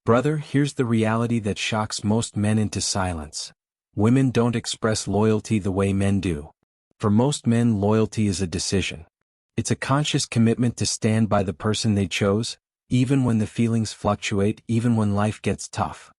Brother, here's the reality that shocks most men into silence. Women don't express loyalty the way men do. For most men, loyalty is a decision. It's a conscious commitment to stand by the person they chose, even when the feelings fluctuate, even when life gets tough.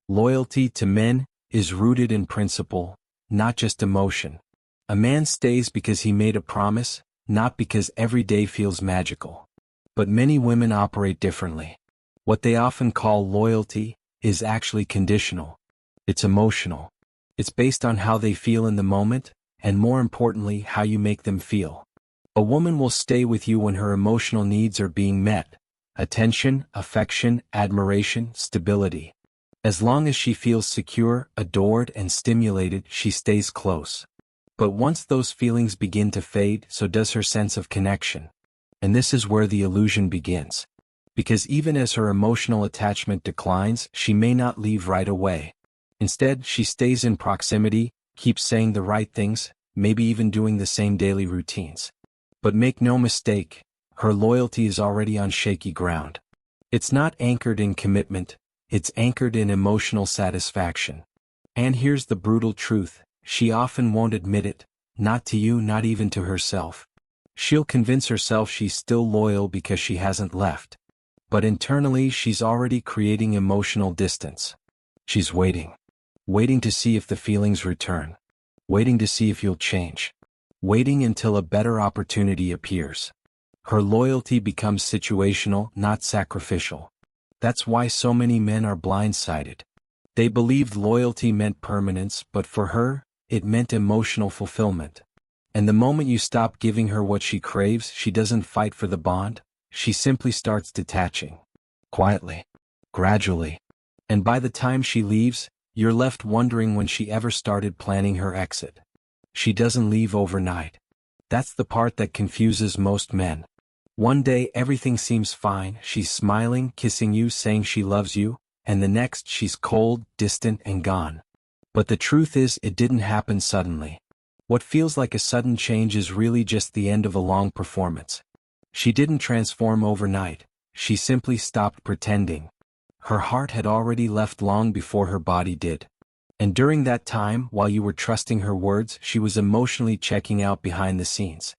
Loyalty to men is rooted in principle, not just emotion. A man stays because he made a promise, not because every day feels magical. But many women operate differently. What they often call loyalty is actually conditional. It's emotional. It's based on how they feel in the moment, and more importantly, how you make them feel. A woman will stay with you when her emotional needs are being met: attention, affection, admiration, stability. As long as she feels secure, adored, and stimulated, she stays close. But once those feelings begin to fade, so does her sense of connection. And this is where the illusion begins. Because even as her emotional attachment declines, she may not leave right away. Instead, she stays in proximity, keeps saying the right things, maybe even doing the same daily routines. But make no mistake, her loyalty is already on shaky ground. It's not anchored in commitment, it's anchored in emotional satisfaction. And here's the brutal truth: she often won't admit it, not to you, not even to herself. She'll convince herself she's still loyal because she hasn't left. But internally, she's already creating emotional distance. She's waiting. Waiting to see if the feelings return. Waiting to see if you'll change. Waiting until a better opportunity appears. Her loyalty becomes situational, not sacrificial. That's why so many men are blindsided. They believed loyalty meant permanence, but for her, it meant emotional fulfillment. And the moment you stop giving her what she craves, she doesn't fight for the bond, she simply starts detaching. Quietly. Gradually. And by the time she leaves, you're left wondering when she ever started planning her exit. She doesn't leave overnight. That's the part that confuses most men. One day everything seems fine, she's smiling, kissing you, saying she loves you, and the next she's cold, distant, and gone. But the truth is, it didn't happen suddenly. What feels like a sudden change is really just the end of a long performance. She didn't transform overnight, she simply stopped pretending. Her heart had already left long before her body did. And during that time, while you were trusting her words, she was emotionally checking out behind the scenes.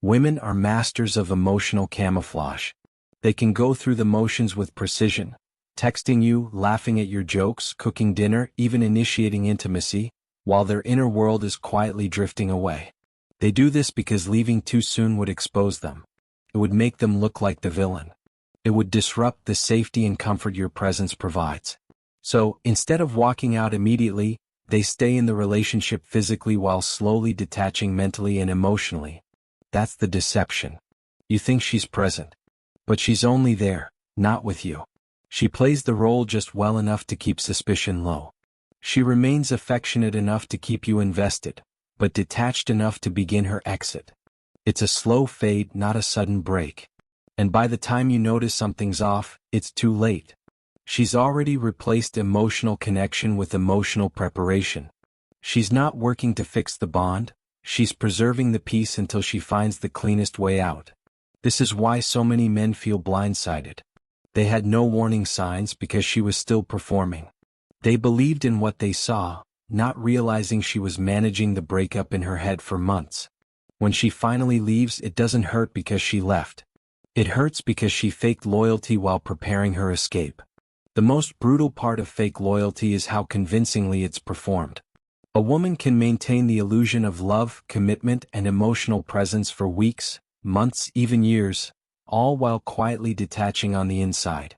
Women are masters of emotional camouflage. They can go through the motions with precision, texting you, laughing at your jokes, cooking dinner, even initiating intimacy, while their inner world is quietly drifting away. They do this because leaving too soon would expose them. It would make them look like the villain. It would disrupt the safety and comfort your presence provides. So, instead of walking out immediately, they stay in the relationship physically while slowly detaching mentally and emotionally. That's the deception. You think she's present. But she's only there, not with you. She plays the role just well enough to keep suspicion low. She remains affectionate enough to keep you invested, but detached enough to begin her exit. It's a slow fade, not a sudden break. And by the time you notice something's off, it's too late. She's already replaced emotional connection with emotional preparation. She's not working to fix the bond, she's preserving the peace until she finds the cleanest way out. This is why so many men feel blindsided. They had no warning signs because she was still performing. They believed in what they saw, not realizing she was managing the breakup in her head for months. When she finally leaves, it doesn't hurt because she left. It hurts because she faked loyalty while preparing her escape. The most brutal part of fake loyalty is how convincingly it's performed. A woman can maintain the illusion of love, commitment, and emotional presence for weeks, months, even years, all while quietly detaching on the inside.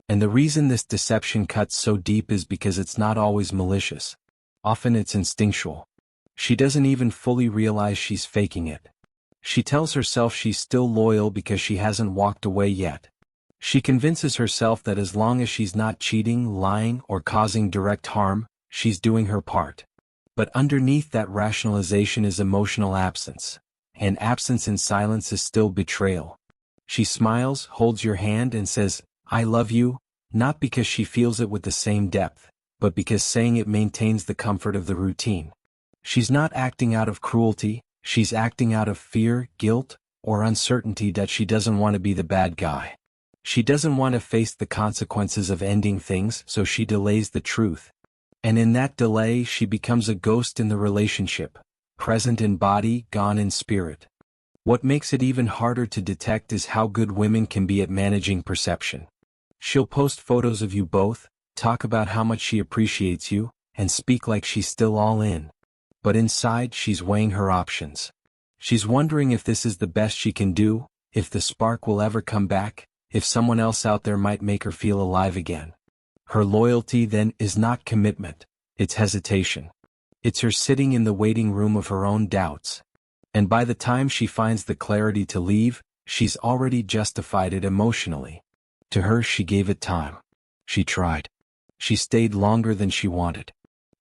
And the reason this deception cuts so deep is because it's not always malicious. Often it's instinctual. She doesn't even fully realize she's faking it. She tells herself she's still loyal because she hasn't walked away yet. She convinces herself that as long as she's not cheating, lying, or causing direct harm, she's doing her part. But underneath that rationalization is emotional absence. And absence in silence is still betrayal. She smiles, holds your hand, and says, "I love you," not because she feels it with the same depth, but because saying it maintains the comfort of the routine. She's not acting out of cruelty, she's acting out of fear, guilt, or uncertainty that she doesn't want to be the bad guy. She doesn't want to face the consequences of ending things, so she delays the truth. And in that delay she becomes a ghost in the relationship, present in body, gone in spirit. What makes it even harder to detect is how good women can be at managing perception. She'll post photos of you both, talk about how much she appreciates you, and speak like she's still all in. But inside she's weighing her options. She's wondering if this is the best she can do, if the spark will ever come back, if someone else out there might make her feel alive again. Her loyalty then is not commitment, it's hesitation. It's her sitting in the waiting room of her own doubts. And by the time she finds the clarity to leave, she's already justified it emotionally. To her she gave it time. She tried. She stayed longer than she wanted.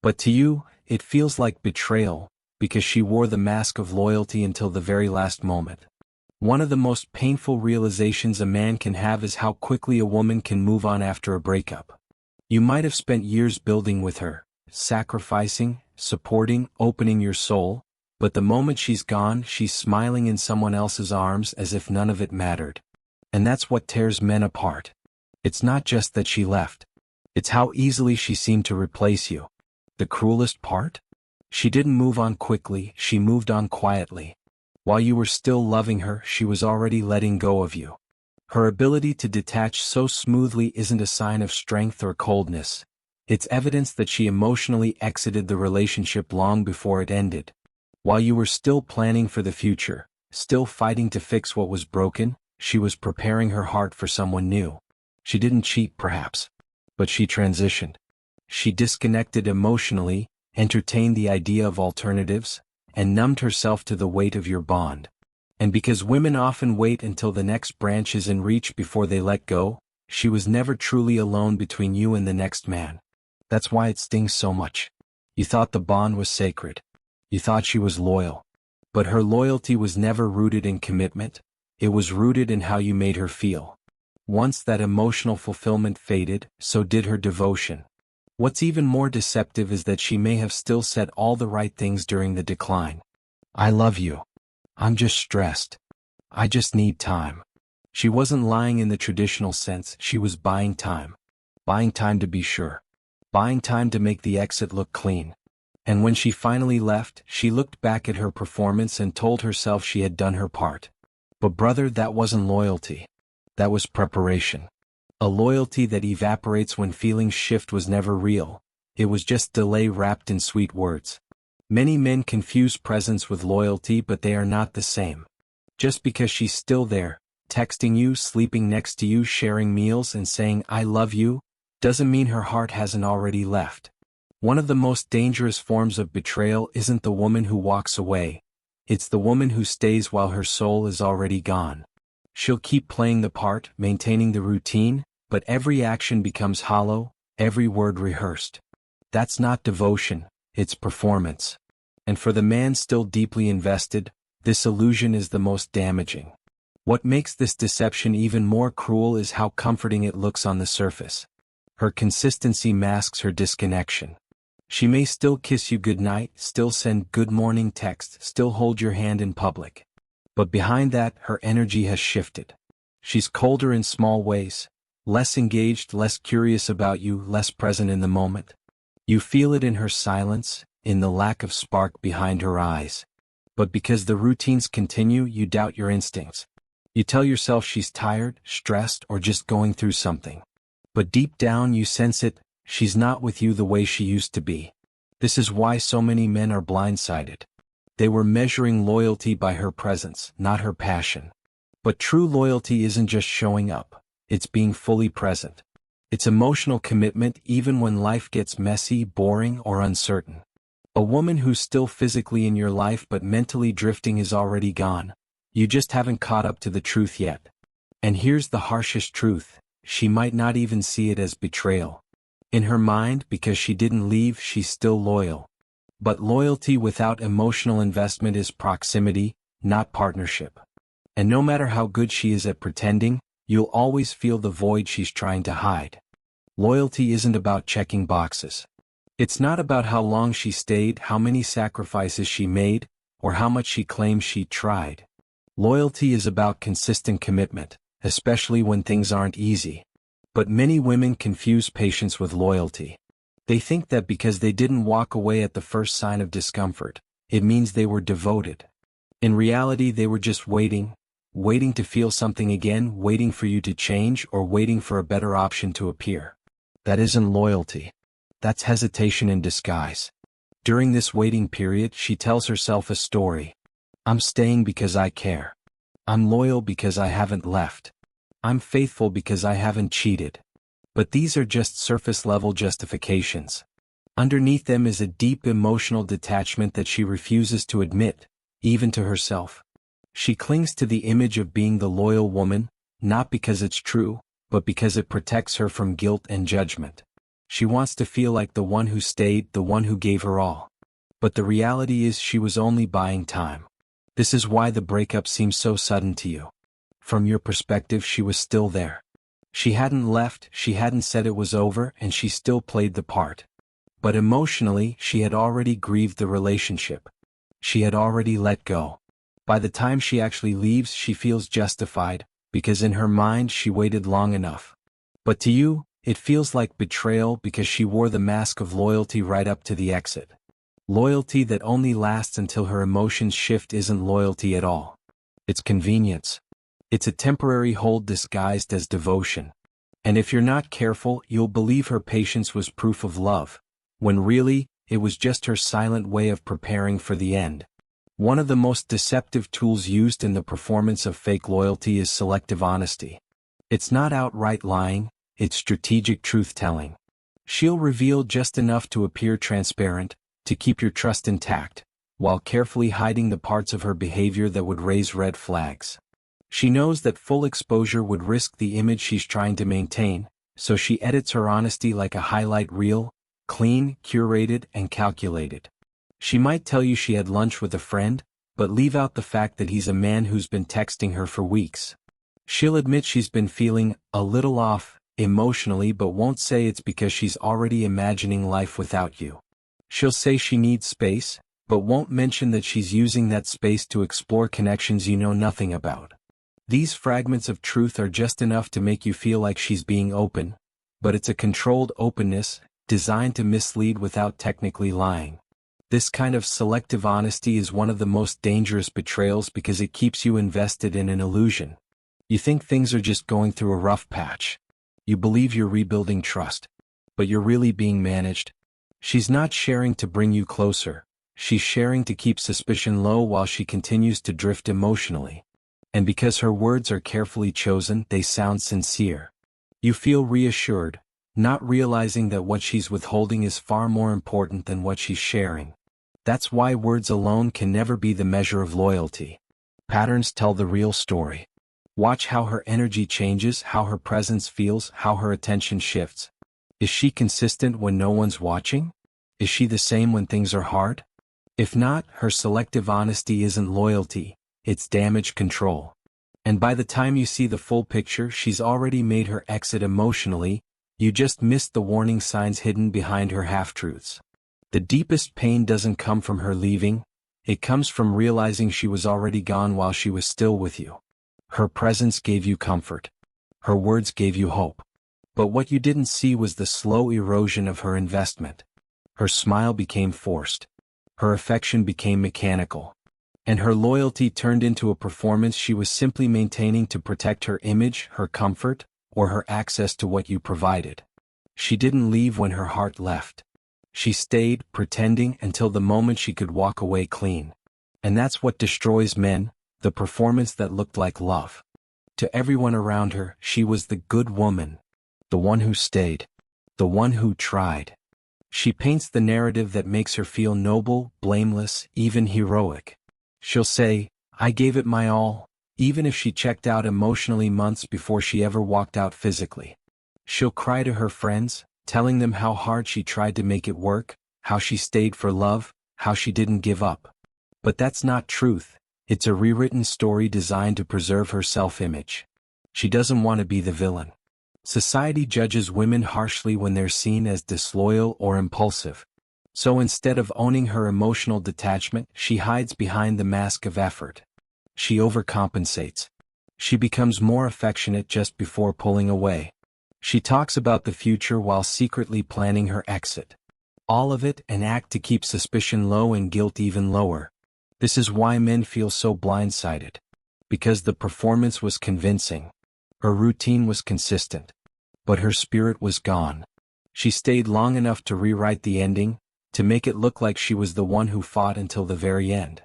But to you, it feels like betrayal, because she wore the mask of loyalty until the very last moment. One of the most painful realizations a man can have is how quickly a woman can move on after a breakup. You might have spent years building with her, sacrificing, supporting, opening your soul, but the moment she's gone, she's smiling in someone else's arms as if none of it mattered. And that's what tears men apart. It's not just that she left. It's how easily she seemed to replace you. The cruelest part? She didn't move on quickly, she moved on quietly. While you were still loving her, she was already letting go of you. Her ability to detach so smoothly isn't a sign of strength or coldness. It's evidence that she emotionally exited the relationship long before it ended. While you were still planning for the future, still fighting to fix what was broken, she was preparing her heart for someone new. She didn't cheat, perhaps, but she transitioned. She disconnected emotionally, entertained the idea of alternatives, and numbed herself to the weight of your bond. And because women often wait until the next branch is in reach before they let go, she was never truly alone between you and the next man. That's why it stings so much. You thought the bond was sacred. You thought she was loyal. But her loyalty was never rooted in commitment. It was rooted in how you made her feel. Once that emotional fulfillment faded, so did her devotion. What's even more deceptive is that she may have still said all the right things during the decline. I love you. I'm just stressed. I just need time. She wasn't lying in the traditional sense, she was buying time. Buying time to be sure. Buying time to make the exit look clean. And when she finally left, she looked back at her performance and told herself she had done her part. But brother, that wasn't loyalty. That was preparation. A loyalty that evaporates when feelings shift was never real. It was just delay wrapped in sweet words. Many men confuse presence with loyalty, but they are not the same. Just because she's still there, texting you, sleeping next to you, sharing meals, and saying I love you, doesn't mean her heart hasn't already left. One of the most dangerous forms of betrayal isn't the woman who walks away. It's the woman who stays while her soul is already gone. She'll keep playing the part, maintaining the routine, but every action becomes hollow, every word rehearsed. That's not devotion, it's performance. And for the man still deeply invested, this illusion is the most damaging. What makes this deception even more cruel is how comforting it looks on the surface. Her consistency masks her disconnection. She may still kiss you goodnight, still send good morning texts, still hold your hand in public. But behind that, her energy has shifted. She's colder in small ways, less engaged, less curious about you, less present in the moment. You feel it in her silence, in the lack of spark behind her eyes. But because the routines continue, you doubt your instincts. You tell yourself she's tired, stressed, or just going through something. But deep down you sense it, she's not with you the way she used to be. This is why so many men are blindsided. They were measuring loyalty by her presence, not her passion. But true loyalty isn't just showing up, it's being fully present. It's emotional commitment even when life gets messy, boring, or uncertain. A woman who's still physically in your life but mentally drifting is already gone. You just haven't caught up to the truth yet. And here's the harshest truth, she might not even see it as betrayal. In her mind, because she didn't leave, she's still loyal. But loyalty without emotional investment is proximity, not partnership. And no matter how good she is at pretending, you'll always feel the void she's trying to hide. Loyalty isn't about checking boxes. It's not about how long she stayed, how many sacrifices she made, or how much she claims she tried. Loyalty is about consistent commitment, especially when things aren't easy. But many women confuse patience with loyalty. They think that because they didn't walk away at the first sign of discomfort, it means they were devoted. In reality, they were just waiting to feel something again, waiting for you to change, or waiting for a better option to appear. That isn't loyalty. That's hesitation in disguise. During this waiting period, she tells herself a story. I'm staying because I care. I'm loyal because I haven't left. I'm faithful because I haven't cheated. But these are just surface-level justifications. Underneath them is a deep emotional detachment that she refuses to admit, even to herself. She clings to the image of being the loyal woman, not because it's true, but because it protects her from guilt and judgment. She wants to feel like the one who stayed, the one who gave her all. But the reality is she was only buying time. This is why the breakup seems so sudden to you. From your perspective, she was still there. She hadn't left, she hadn't said it was over, and she still played the part. But emotionally, she had already grieved the relationship. She had already let go. By the time she actually leaves, she feels justified, because in her mind she waited long enough. But to you, it feels like betrayal because she wore the mask of loyalty right up to the exit. Loyalty that only lasts until her emotions shift isn't loyalty at all. It's convenience. It's a temporary hold disguised as devotion. And if you're not careful, you'll believe her patience was proof of love, when really, it was just her silent way of preparing for the end. One of the most deceptive tools used in the performance of fake loyalty is selective honesty. It's not outright lying, it's strategic truth-telling. She'll reveal just enough to appear transparent, to keep your trust intact, while carefully hiding the parts of her behavior that would raise red flags. She knows that full exposure would risk the image she's trying to maintain, so she edits her honesty like a highlight reel, clean, curated, and calculated. She might tell you she had lunch with a friend, but leave out the fact that he's a man who's been texting her for weeks. She'll admit she's been feeling a little off emotionally, but won't say it's because she's already imagining life without you. She'll say she needs space, but won't mention that she's using that space to explore connections you know nothing about. These fragments of truth are just enough to make you feel like she's being open, but it's a controlled openness, designed to mislead without technically lying. This kind of selective honesty is one of the most dangerous betrayals because it keeps you invested in an illusion. You think things are just going through a rough patch. You believe you're rebuilding trust. But you're really being managed. She's not sharing to bring you closer. She's sharing to keep suspicion low while she continues to drift emotionally. And because her words are carefully chosen, they sound sincere. You feel reassured, not realizing that what she's withholding is far more important than what she's sharing. That's why words alone can never be the measure of loyalty. Patterns tell the real story. Watch how her energy changes, how her presence feels, how her attention shifts. Is she consistent when no one's watching? Is she the same when things are hard? If not, her selective honesty isn't loyalty, it's damage control. And by the time you see the full picture, she's already made her exit emotionally. You just missed the warning signs hidden behind her half-truths. The deepest pain doesn't come from her leaving, it comes from realizing she was already gone while she was still with you. Her presence gave you comfort. Her words gave you hope. But what you didn't see was the slow erosion of her investment. Her smile became forced. Her affection became mechanical. And her loyalty turned into a performance she was simply maintaining to protect her image, her comfort, or her access to what you provided. She didn't leave when her heart left. She stayed, pretending, until the moment she could walk away clean. And that's what destroys men, the performance that looked like love. To everyone around her, she was the good woman. The one who stayed. The one who tried. She paints the narrative that makes her feel noble, blameless, even heroic. She'll say, "I gave it my all," even if she checked out emotionally months before she ever walked out physically. She'll cry to her friends, telling them how hard she tried to make it work, how she stayed for love, how she didn't give up. But that's not truth. It's a rewritten story designed to preserve her self-image. She doesn't want to be the villain. Society judges women harshly when they're seen as disloyal or impulsive. So instead of owning her emotional detachment, she hides behind the mask of effort. She overcompensates. She becomes more affectionate just before pulling away. She talks about the future while secretly planning her exit. All of it an act to keep suspicion low and guilt even lower. This is why men feel so blindsided. Because the performance was convincing. Her routine was consistent. But her spirit was gone. She stayed long enough to rewrite the ending, to make it look like she was the one who fought until the very end.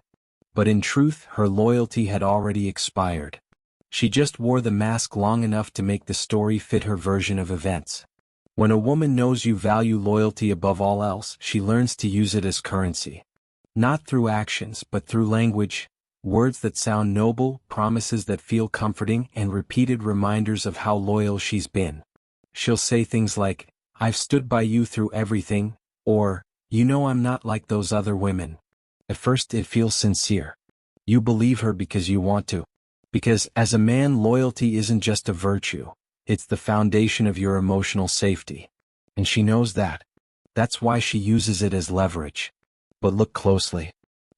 But in truth, her loyalty had already expired. She just wore the mask long enough to make the story fit her version of events. When a woman knows you value loyalty above all else, she learns to use it as currency. Not through actions, but through language, words that sound noble, promises that feel comforting, and repeated reminders of how loyal she's been. She'll say things like, "I've stood by you through everything," or, "You know I'm not like those other women." At first it feels sincere. You believe her because you want to. Because as a man, loyalty isn't just a virtue, it's the foundation of your emotional safety. And she knows that. That's why she uses it as leverage. But look closely.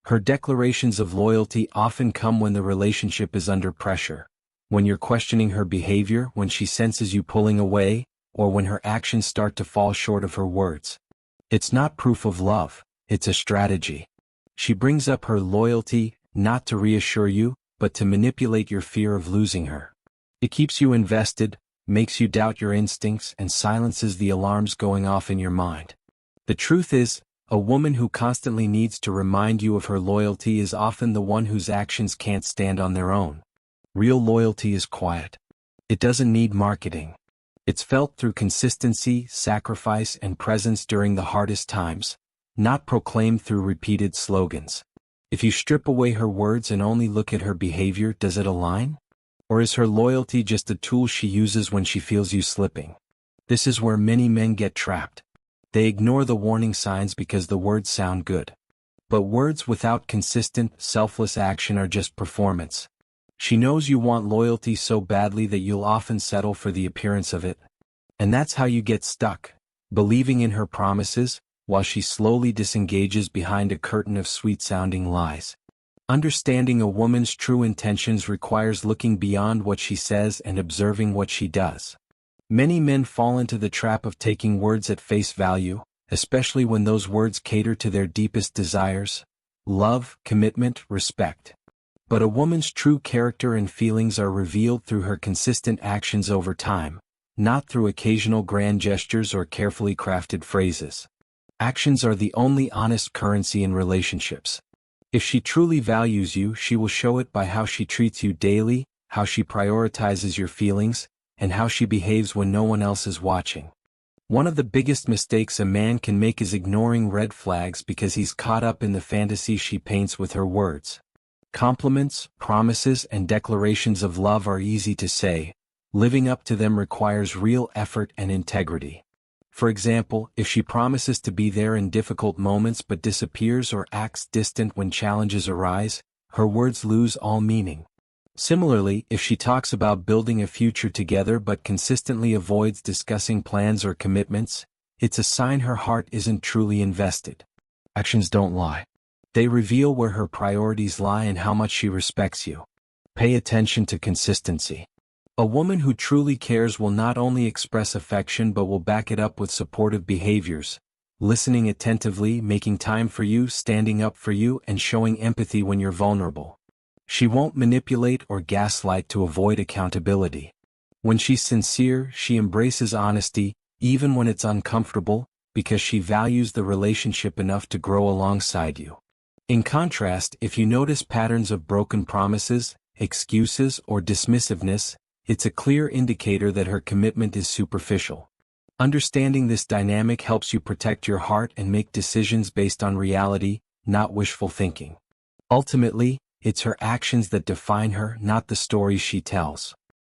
Her declarations of loyalty often come when the relationship is under pressure. When you're questioning her behavior, when she senses you pulling away, or when her actions start to fall short of her words. It's not proof of love, it's a strategy. She brings up her loyalty, not to reassure you, but to manipulate your fear of losing her. It keeps you invested, makes you doubt your instincts, and silences the alarms going off in your mind. The truth is, a woman who constantly needs to remind you of her loyalty is often the one whose actions can't stand on their own. Real loyalty is quiet. It doesn't need marketing. It's felt through consistency, sacrifice, and presence during the hardest times, not proclaimed through repeated slogans. If you strip away her words and only look at her behavior, does it align? Or is her loyalty just a tool she uses when she feels you slipping? This is where many men get trapped. They ignore the warning signs because the words sound good. But words without consistent, selfless action are just performance. She knows you want loyalty so badly that you'll often settle for the appearance of it. And that's how you get stuck, believing in her promises, while she slowly disengages behind a curtain of sweet-sounding lies. Understanding a woman's true intentions requires looking beyond what she says and observing what she does. Many men fall into the trap of taking words at face value, especially when those words cater to their deepest desires: love, commitment, respect. But a woman's true character and feelings are revealed through her consistent actions over time, not through occasional grand gestures or carefully crafted phrases. Actions are the only honest currency in relationships. If she truly values you, she will show it by how she treats you daily, how she prioritizes your feelings, and how she behaves when no one else is watching. One of the biggest mistakes a man can make is ignoring red flags because he's caught up in the fantasy she paints with her words. Compliments, promises, and declarations of love are easy to say. Living up to them requires real effort and integrity. For example, if she promises to be there in difficult moments but disappears or acts distant when challenges arise, her words lose all meaning. Similarly, if she talks about building a future together but consistently avoids discussing plans or commitments, it's a sign her heart isn't truly invested. Actions don't lie. They reveal where her priorities lie and how much she respects you. Pay attention to consistency. A woman who truly cares will not only express affection but will back it up with supportive behaviors, listening attentively, making time for you, standing up for you, and showing empathy when you're vulnerable. She won't manipulate or gaslight to avoid accountability. When she's sincere, she embraces honesty, even when it's uncomfortable, because she values the relationship enough to grow alongside you. In contrast, if you notice patterns of broken promises, excuses, or dismissiveness, it's a clear indicator that her commitment is superficial. Understanding this dynamic helps you protect your heart and make decisions based on reality, not wishful thinking. Ultimately, it's her actions that define her, not the stories she tells.